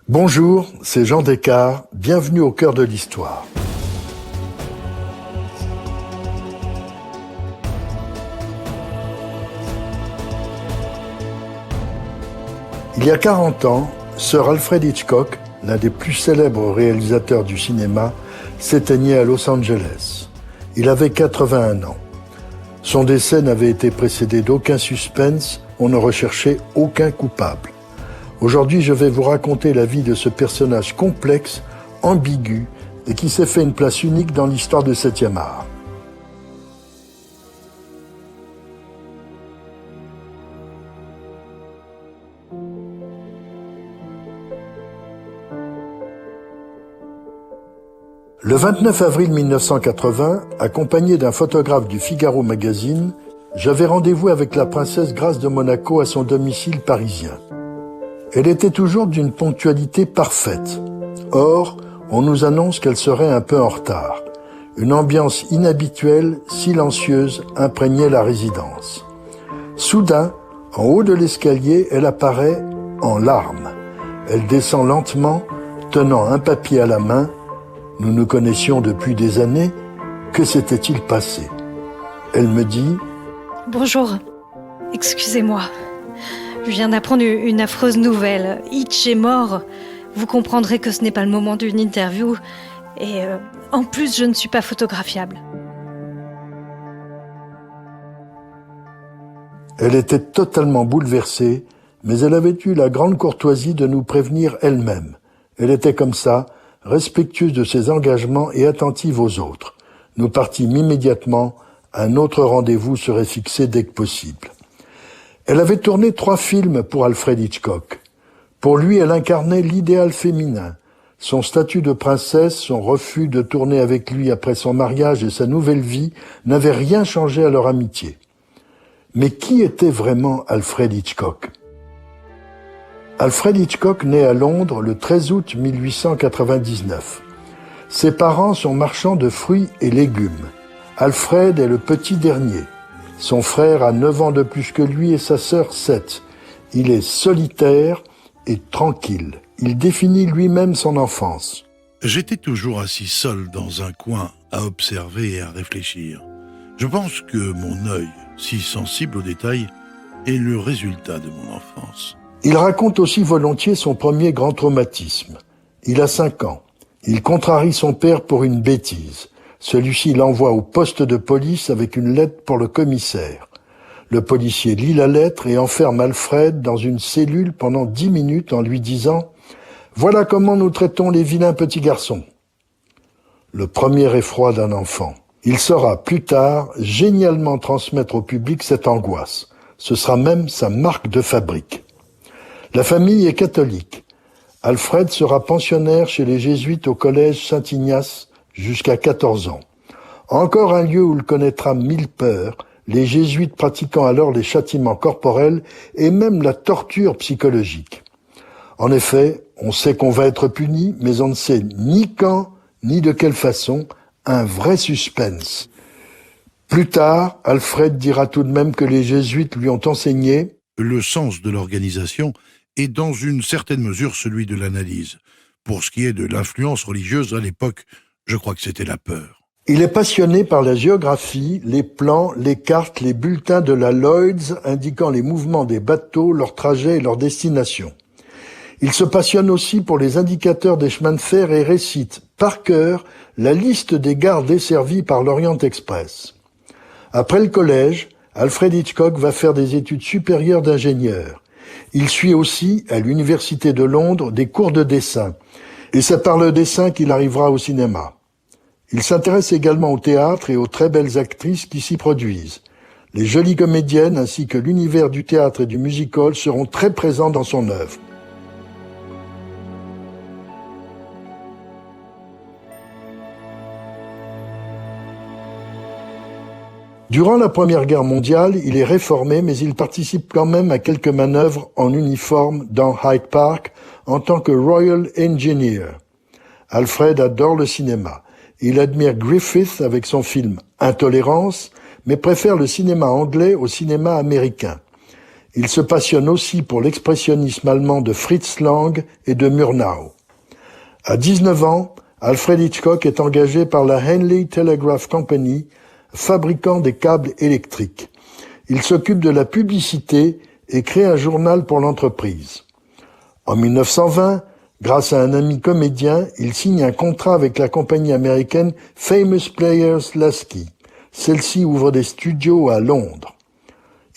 Bonjour, c'est Jean Descartes, bienvenue au cœur de l'histoire. Il y a 40 ans, Sir Alfred Hitchcock, l'un des plus célèbres réalisateurs du cinéma, s'éteignait à Los Angeles. Il avait 81 ans. Son décès n'avait été précédé d'aucun suspense, on ne recherchait aucun coupable. Aujourd'hui, je vais vous raconter la vie de ce personnage complexe, ambigu, et qui s'est fait une place unique dans l'histoire du 7e art. Le 29 avril 1980, accompagné d'un photographe du Figaro Magazine, j'avais rendez-vous avec la princesse Grâce de Monaco à son domicile parisien. Elle était toujours d'une ponctualité parfaite. Or, on nous annonce qu'elle serait un peu en retard. Une ambiance inhabituelle, silencieuse, imprégnait la résidence. Soudain, en haut de l'escalier, elle apparaît en larmes. Elle descend lentement, tenant un papier à la main. Nous nous connaissions depuis des années. Que s'était-il passé? Elle me dit « Bonjour, excusez-moi. Je viens d'apprendre une affreuse nouvelle. Hitch est mort. Vous comprendrez que ce n'est pas le moment d'une interview. Et en plus, je ne suis pas photographiable. » Elle était totalement bouleversée, mais elle avait eu la grande courtoisie de nous prévenir elle-même. Elle était comme ça, respectueuse de ses engagements et attentive aux autres. Nous partîmes immédiatement. Un autre rendez-vous serait fixé dès que possible. Elle avait tourné 3 films pour Alfred Hitchcock. Pour lui, elle incarnait l'idéal féminin. Son statut de princesse, son refus de tourner avec lui après son mariage et sa nouvelle vie n'avaient rien changé à leur amitié. Mais qui était vraiment Alfred Hitchcock? Alfred Hitchcock naît à Londres le 13 août 1899. Ses parents sont marchands de fruits et légumes. Alfred est le petit dernier. Son frère a 9 ans de plus que lui et sa sœur 7. Il est solitaire et tranquille. Il définit lui-même son enfance. J'étais toujours assis seul dans un coin à observer et à réfléchir. Je pense que mon œil, si sensible aux détails, est le résultat de mon enfance. Il raconte aussi volontiers son premier grand traumatisme. Il a 5 ans. Il contrarie son père pour une bêtise. Celui-ci l'envoie au poste de police avec une lettre pour le commissaire. Le policier lit la lettre et enferme Alfred dans une cellule pendant 10 minutes en lui disant « Voilà comment nous traitons les vilains petits garçons ». Le premier effroi d'un enfant. Il saura plus tard génialement transmettre au public cette angoisse. Ce sera même sa marque de fabrique. La famille est catholique. Alfred sera pensionnaire chez les jésuites au collège Saint-Ignace jusqu'à 14 ans. Encore un lieu où il connaîtra 1000 peurs, les jésuites pratiquant alors les châtiments corporels et même la torture psychologique. En effet, on sait qu'on va être puni, mais on ne sait ni quand, ni de quelle façon, un vrai suspense. Plus tard, Alfred dira tout de même que les jésuites lui ont enseigné « Le sens de l'organisation est dans une certaine mesure celui de l'analyse. Pour ce qui est de l'influence religieuse à l'époque, je crois que c'était la peur. » Il est passionné par la géographie, les plans, les cartes, les bulletins de la Lloyd's indiquant les mouvements des bateaux, leurs trajets et leurs destinations. Il se passionne aussi pour les indicateurs des chemins de fer et récite, par cœur, la liste des gares desservies par l'Orient Express. Après le collège, Alfred Hitchcock va faire des études supérieures d'ingénieur. Il suit aussi, à l'Université de Londres, des cours de dessin. Et c'est par le dessin qu'il arrivera au cinéma. Il s'intéresse également au théâtre et aux très belles actrices qui s'y produisent. Les jolies comédiennes ainsi que l'univers du théâtre et du music-hall seront très présents dans son œuvre. Durant la Première Guerre mondiale, il est réformé, mais il participe quand même à quelques manœuvres en uniforme dans Hyde Park en tant que Royal Engineer. Alfred adore le cinéma. Il admire Griffith avec son film Intolérance, mais préfère le cinéma anglais au cinéma américain. Il se passionne aussi pour l'expressionnisme allemand de Fritz Lang et de Murnau. À 19 ans, Alfred Hitchcock est engagé par la Henley Telegraph Company, fabricant des câbles électriques. Il s'occupe de la publicité et crée un journal pour l'entreprise. En 1920, grâce à un ami comédien, il signe un contrat avec la compagnie américaine Famous Players Lasky. Celle-ci ouvre des studios à Londres.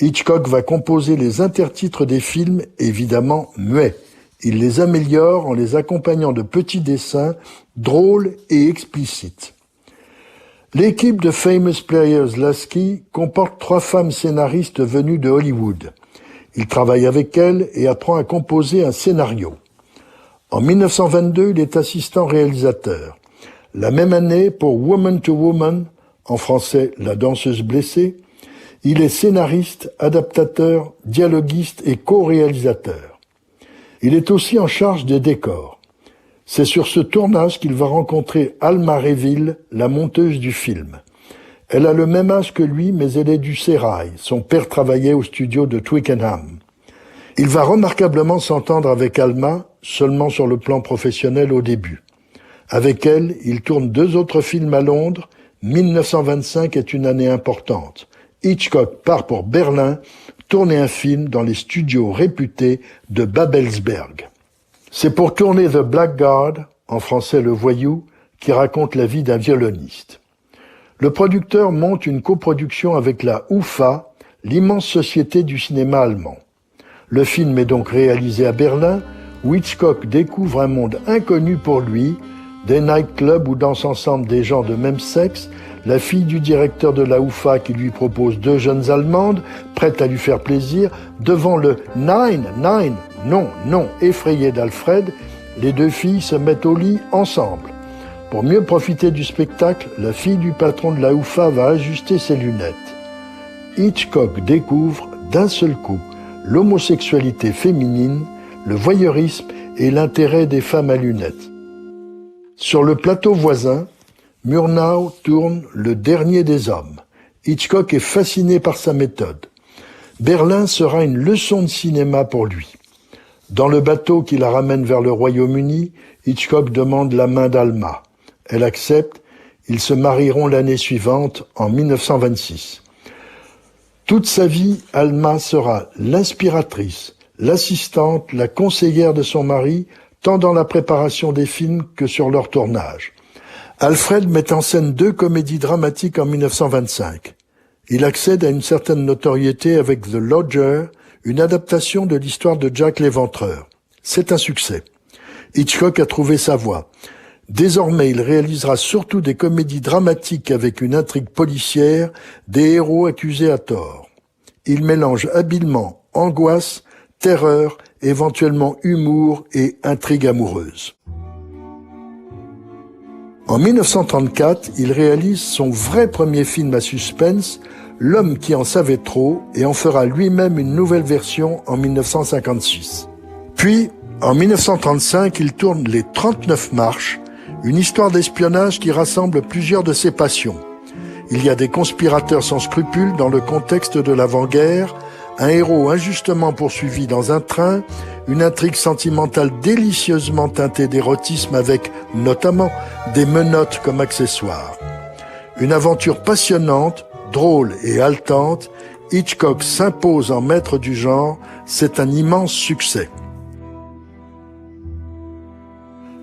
Hitchcock va composer les intertitres des films, évidemment muets. Il les améliore en les accompagnant de petits dessins drôles et explicites. L'équipe de Famous Players Lasky comporte 3 femmes scénaristes venues de Hollywood. Il travaille avec elles et apprend à composer un scénario. En 1922, il est assistant réalisateur. La même année, pour Woman to Woman, en français La danseuse blessée, il est scénariste, adaptateur, dialoguiste et co-réalisateur. Il est aussi en charge des décors. C'est sur ce tournage qu'il va rencontrer Alma Reville, la monteuse du film. Elle a le même âge que lui, mais elle est du sérail. Son père travaillait au studio de Twickenham. Il va remarquablement s'entendre avec Alma, seulement sur le plan professionnel au début. Avec elle, il tourne 2 autres films à Londres. 1925 est une année importante. Hitchcock part pour Berlin, tourner un film dans les studios réputés de Babelsberg. C'est pour tourner The Blackguard, en français Le Voyou, qui raconte la vie d'un violoniste. Le producteur monte une coproduction avec la UFA, l'immense société du cinéma allemand. Le film est donc réalisé à Berlin, où Hitchcock découvre un monde inconnu pour lui, des nightclubs où dansent ensemble des gens de même sexe, la fille du directeur de la UFA qui lui propose 2 jeunes Allemandes, prêtes à lui faire plaisir, devant le « Nein, nein, non, non » effrayé d'Alfred, les 2 filles se mettent au lit ensemble. Pour mieux profiter du spectacle, la fille du patron de la UFA va ajuster ses lunettes. Hitchcock découvre d'un seul coup l'homosexualité féminine, le voyeurisme et l'intérêt des femmes à lunettes. Sur le plateau voisin, Murnau tourne Le Dernier des Hommes. Hitchcock est fasciné par sa méthode. Berlin sera une leçon de cinéma pour lui. Dans le bateau qui la ramène vers le Royaume-Uni, Hitchcock demande la main d'Alma. Elle accepte, ils se marieront l'année suivante, en 1926. Toute sa vie, Alma sera l'inspiratrice, l'assistante, la conseillère de son mari, tant dans la préparation des films que sur leur tournage. Alfred met en scène 2 comédies dramatiques en 1925. Il accède à une certaine notoriété avec The Lodger, une adaptation de l'histoire de Jack l'Éventreur. C'est un succès. Hitchcock a trouvé sa voie. Désormais, il réalisera surtout des comédies dramatiques avec une intrigue policière, des héros accusés à tort. Il mélange habilement angoisse, terreur, éventuellement humour et intrigue amoureuse. En 1934, il réalise son vrai premier film à suspense, L'homme qui en savait trop, et en fera lui-même une nouvelle version en 1956. Puis, en 1935, il tourne Les 39 marches, une histoire d'espionnage qui rassemble plusieurs de ses passions. Il y a des conspirateurs sans scrupules dans le contexte de l'avant-guerre, un héros injustement poursuivi dans un train, une intrigue sentimentale délicieusement teintée d'érotisme avec, notamment, des menottes comme accessoires. Une aventure passionnante, drôle et haletante, Hitchcock s'impose en maître du genre, c'est un immense succès.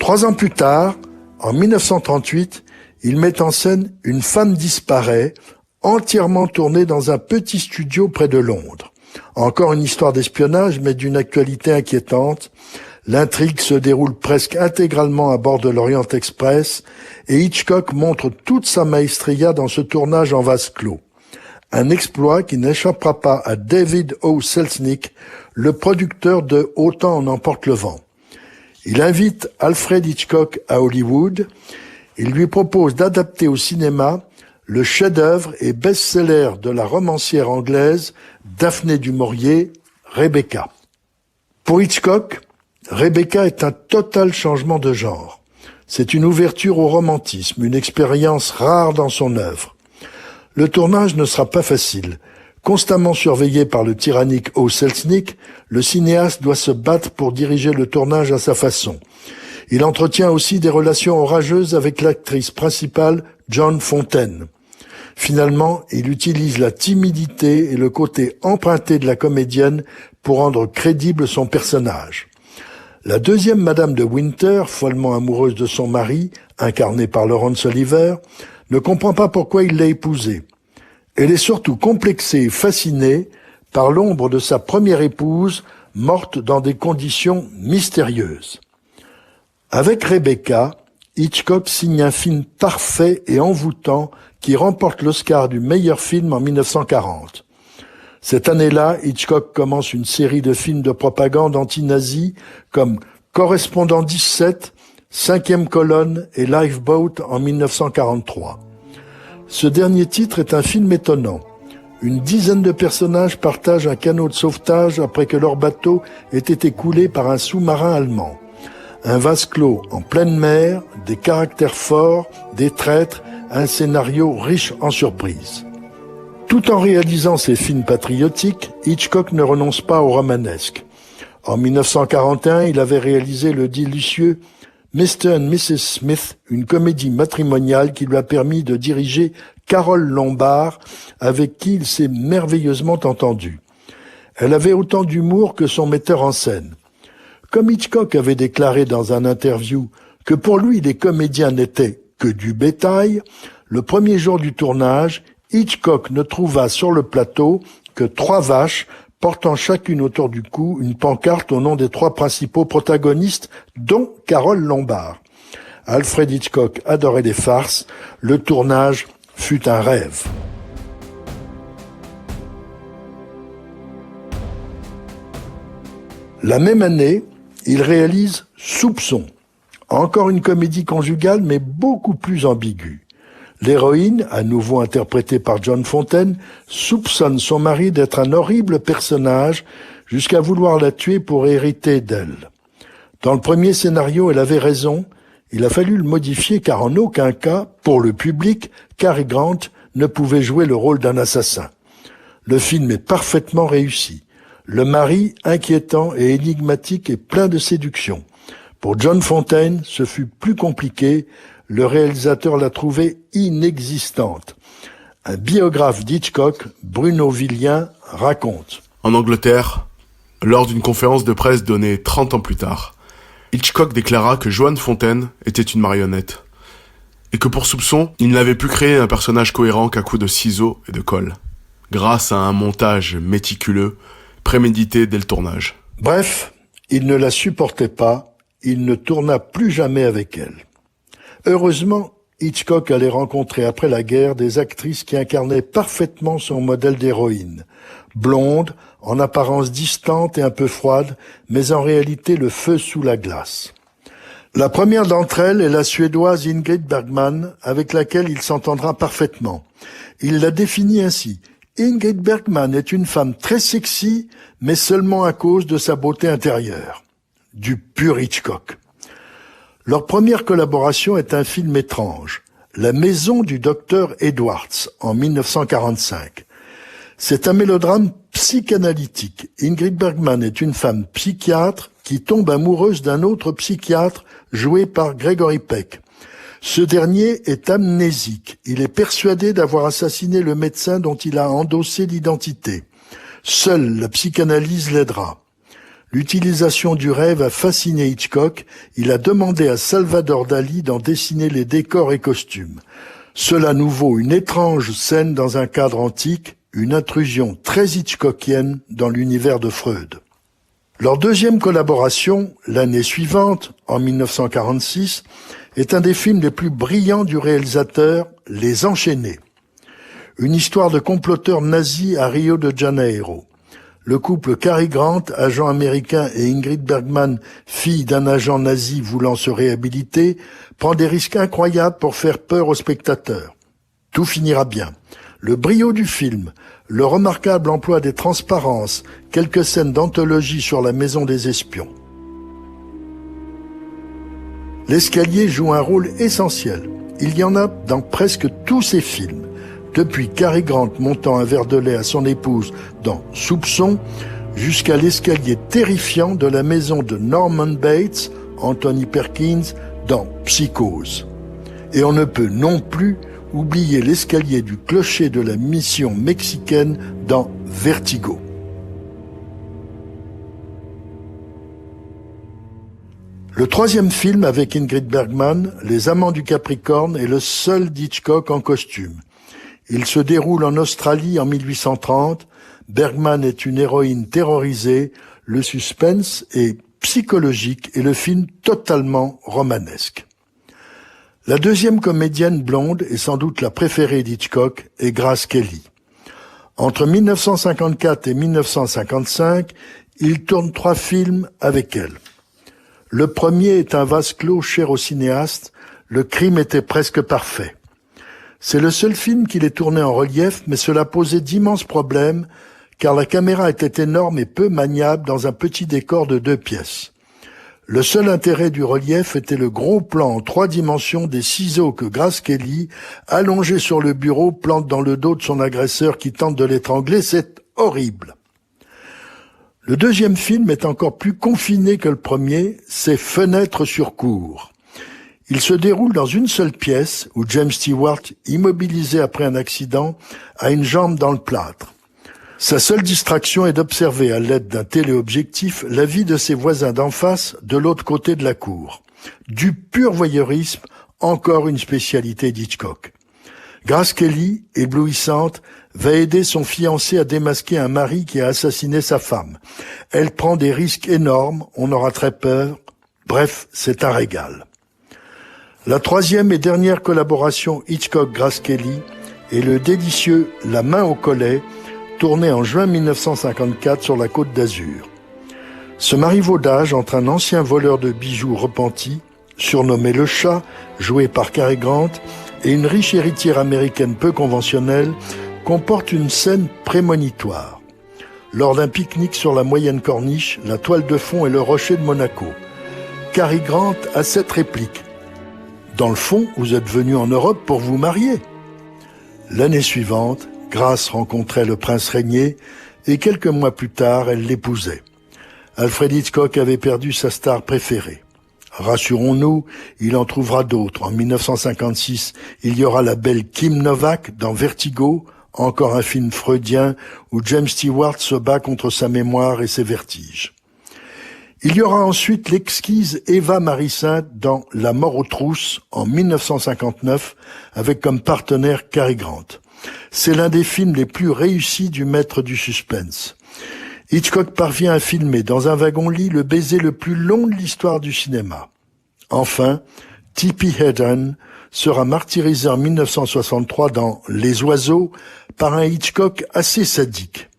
3 ans plus tard, en 1938, il met en scène Une femme disparaît, entièrement tournée dans un petit studio près de Londres. Encore une histoire d'espionnage, mais d'une actualité inquiétante. L'intrigue se déroule presque intégralement à bord de l'Orient Express et Hitchcock montre toute sa maestria dans ce tournage en vase clos. Un exploit qui n'échappera pas à David O. Selznick, le producteur de Autant en emporte le vent. Il invite Alfred Hitchcock à Hollywood. Il lui propose d'adapter au cinéma le chef-d'œuvre et best-seller de la romancière anglaise Daphné du Maurier, Rebecca. Pour Hitchcock, Rebecca est un total changement de genre. C'est une ouverture au romantisme, une expérience rare dans son œuvre. Le tournage ne sera pas facile. Constamment surveillé par le tyrannique O. Selznick, le cinéaste doit se battre pour diriger le tournage à sa façon. Il entretient aussi des relations orageuses avec l'actrice principale Joan Fontaine. Finalement, il utilise la timidité et le côté emprunté de la comédienne pour rendre crédible son personnage. La deuxième Madame de Winter, follement amoureuse de son mari, incarnée par Laurence Olivier, ne comprend pas pourquoi il l'a épousée. Elle est surtout complexée et fascinée par l'ombre de sa première épouse, morte dans des conditions mystérieuses. Avec Rebecca, Hitchcock signe un film parfait et envoûtant qui remporte l'Oscar du meilleur film en 1940. Cette année-là, Hitchcock commence une série de films de propagande anti-nazi comme Correspondant 17, Cinquième colonne et Lifeboat en 1943. Ce dernier titre est un film étonnant. Une dizaine de personnages partagent un canot de sauvetage après que leur bateau ait été coulé par un sous-marin allemand. Un vase clos en pleine mer, des caractères forts, des traîtres, un scénario riche en surprises. Tout en réalisant ces films patriotiques, Hitchcock ne renonce pas au romanesque. En 1941, il avait réalisé le délicieux Mr. and Mrs. Smith, une comédie matrimoniale qui lui a permis de diriger Carole Lombard, avec qui il s'est merveilleusement entendu. Elle avait autant d'humour que son metteur en scène. Comme Hitchcock avait déclaré dans un interview que pour lui les comédiens n'étaient que du bétail, le premier jour du tournage, Hitchcock ne trouva sur le plateau que 3 vaches portant chacune autour du cou une pancarte au nom des 3 principaux protagonistes, dont Carole Lombard. Alfred Hitchcock adorait les farces, le tournage fut un rêve. La même année, il réalise Soupçon, encore une comédie conjugale mais beaucoup plus ambiguë. L'héroïne, à nouveau interprétée par Joan Fontaine, soupçonne son mari d'être un horrible personnage jusqu'à vouloir la tuer pour hériter d'elle. Dans le premier scénario, elle avait raison. Il a fallu le modifier car en aucun cas, pour le public, Cary Grant ne pouvait jouer le rôle d'un assassin. Le film est parfaitement réussi. Le mari, inquiétant et énigmatique et plein de séduction. Pour Joan Fontaine, ce fut plus compliqué. Le réalisateur l'a trouvée inexistante. Un biographe d'Hitchcock, Bruno Villien, raconte. En Angleterre, lors d'une conférence de presse donnée 30 ans plus tard, Hitchcock déclara que Joan Fontaine était une marionnette. Et que pour Soupçon, il n'avait pu créer un personnage cohérent qu'à coups de ciseaux et de colle. Grâce à un montage méticuleux, prémédité dès le tournage. Bref, il ne la supportait pas, il ne tourna plus jamais avec elle. Heureusement, Hitchcock allait rencontrer après la guerre des actrices qui incarnaient parfaitement son modèle d'héroïne. Blonde, en apparence distante et un peu froide, mais en réalité le feu sous la glace. La première d'entre elles est la Suédoise Ingrid Bergman, avec laquelle il s'entendra parfaitement. Il la définit ainsi. Ingrid Bergman est une femme très sexy, mais seulement à cause de sa beauté intérieure. Du pur Hitchcock. Leur première collaboration est un film étrange, La maison du docteur Edwards, en 1945. C'est un mélodrame psychanalytique. Ingrid Bergman est une femme psychiatre qui tombe amoureuse d'un autre psychiatre joué par Gregory Peck. Ce dernier est amnésique. Il est persuadé d'avoir assassiné le médecin dont il a endossé l'identité. Seule la psychanalyse l'aidera. L'utilisation du rêve a fasciné Hitchcock. Il a demandé à Salvador Dali d'en dessiner les décors et costumes. Cela nous vaut une étrange scène dans un cadre antique, une intrusion très hitchcockienne dans l'univers de Freud. Leur deuxième collaboration, l'année suivante, en 1946, est un des films les plus brillants du réalisateur, Les Enchaînés. Une histoire de comploteurs nazis à Rio de Janeiro. Le couple Cary Grant, agent américain, et Ingrid Bergman, fille d'un agent nazi voulant se réhabiliter, prend des risques incroyables pour faire peur aux spectateurs. Tout finira bien. Le brio du film, le remarquable emploi des transparences, quelques scènes d'anthologie sur la maison des espions. L'escalier joue un rôle essentiel. Il y en a dans presque tous ces films. depuis Cary Grant montant un verre de lait à son épouse dans Soupçon, jusqu'à l'escalier terrifiant de la maison de Norman Bates, Anthony Perkins, dans Psychose. Et on ne peut non plus oublier l'escalier du clocher de la mission mexicaine dans Vertigo. Le troisième film avec Ingrid Bergman, Les Amants du Capricorne, est le seul d'Hitchcock en costume. Il se déroule en Australie en 1830. Bergman est une héroïne terrorisée. Le suspense est psychologique et le film totalement romanesque. La deuxième comédienne blonde est sans doute la préférée d'Hitchcock est Grace Kelly. Entre 1954 et 1955, il tourne 3 films avec elle. Le premier est un vase clos cher au cinéaste, Le crime était presque parfait. C'est le seul film qu'il ait tourné en relief, mais cela posait d'immenses problèmes, car la caméra était énorme et peu maniable dans un petit décor de 2 pièces. Le seul intérêt du relief était le gros plan en 3 dimensions des ciseaux que Grace Kelly, allongée sur le bureau, plante dans le dos de son agresseur qui tente de l'étrangler. C'est horrible. Le deuxième film est encore plus confiné que le premier, c'est Fenêtre sur cour. Il se déroule dans une seule pièce où James Stewart, immobilisé après un accident, a une jambe dans le plâtre. Sa seule distraction est d'observer à l'aide d'un téléobjectif la vie de ses voisins d'en face de l'autre côté de la cour. Du pur voyeurisme, encore une spécialité d'Hitchcock. Grace Kelly, éblouissante, va aider son fiancé à démasquer un mari qui a assassiné sa femme. Elle prend des risques énormes, on aura très peur. Bref, c'est un régal. La troisième et dernière collaboration Hitchcock-Grace Kelly est le délicieux La main au collet, tourné en juin 1954 sur la Côte d'Azur. Ce marivaudage entre un ancien voleur de bijoux repenti, surnommé le Chat, joué par Cary Grant, et une riche héritière américaine peu conventionnelle, comporte une scène prémonitoire. Lors d'un pique-nique sur la moyenne corniche, la toile de fond est le rocher de Monaco. Cary Grant a cette réplique. « Dans le fond, vous êtes venu en Europe pour vous marier ». L'année suivante, Grace rencontrait le prince régnier et quelques mois plus tard, elle l'épousait. Alfred Hitchcock avait perdu sa star préférée. Rassurons-nous, il en trouvera d'autres. En 1956, il y aura la belle Kim Novak dans Vertigo, encore un film freudien où James Stewart se bat contre sa mémoire et ses vertiges. Il y aura ensuite l'exquise Eva Marie Saint dans La mort aux trousses en 1959 avec comme partenaire Cary Grant. C'est l'un des films les plus réussis du maître du suspense. Hitchcock parvient à filmer dans un wagon-lit le baiser le plus long de l'histoire du cinéma. Enfin, Tippi Hedren sera martyrisé en 1963 dans Les oiseaux par un Hitchcock assez sadique.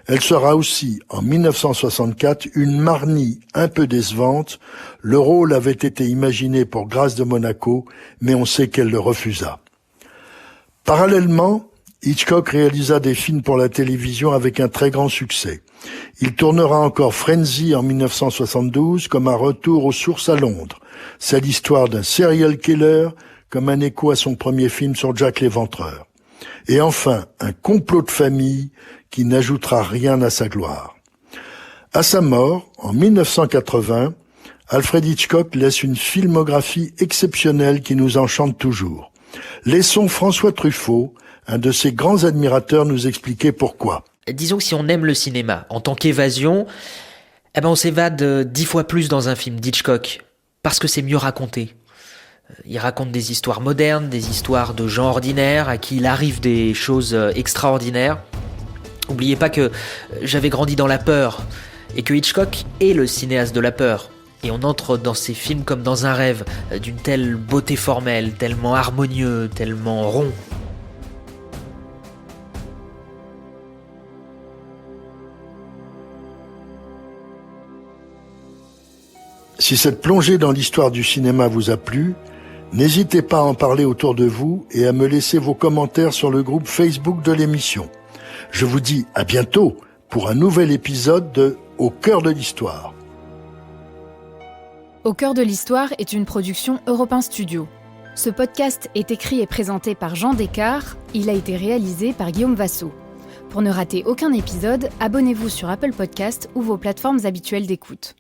Elle sera aussi, en 1964, une marnie un peu décevante. Le rôle avait été imaginé pour Grâce de Monaco, mais on sait qu'elle le refusa. Parallèlement, Hitchcock réalisa des films pour la télévision avec un très grand succès. Il tournera encore Frenzy en 1972 comme un retour aux sources à Londres. C'est l'histoire d'un serial killer comme un écho à son premier film sur Jack l'Éventreur. Et enfin, un complot de famille qui n'ajoutera rien à sa gloire. À sa mort, en 1980, Alfred Hitchcock laisse une filmographie exceptionnelle qui nous enchante toujours. Laissons François Truffaut, un de ses grands admirateurs, nous expliquer pourquoi. Disons que si on aime le cinéma en tant qu'évasion, on s'évade 10 fois plus dans un film d'Hitchcock, parce que c'est mieux raconté. Il raconte des histoires modernes, des histoires de gens ordinaires, à qui il arrive des choses extraordinaires. N'oubliez pas que j'avais grandi dans la peur, et que Hitchcock est le cinéaste de la peur. Et on entre dans ces films comme dans un rêve, d'une telle beauté formelle, tellement harmonieux, tellement rond. Si cette plongée dans l'histoire du cinéma vous a plu, n'hésitez pas à en parler autour de vous et à me laisser vos commentaires sur le groupe Facebook de l'émission. Je vous dis à bientôt pour un nouvel épisode de Au cœur de l'histoire. Au cœur de l'histoire est une production Europe 1 Studio. Ce podcast est écrit et présenté par Jean Descartes. Il a été réalisé par Guillaume Vassaux. Pour ne rater aucun épisode, abonnez-vous sur Apple Podcasts ou vos plateformes habituelles d'écoute.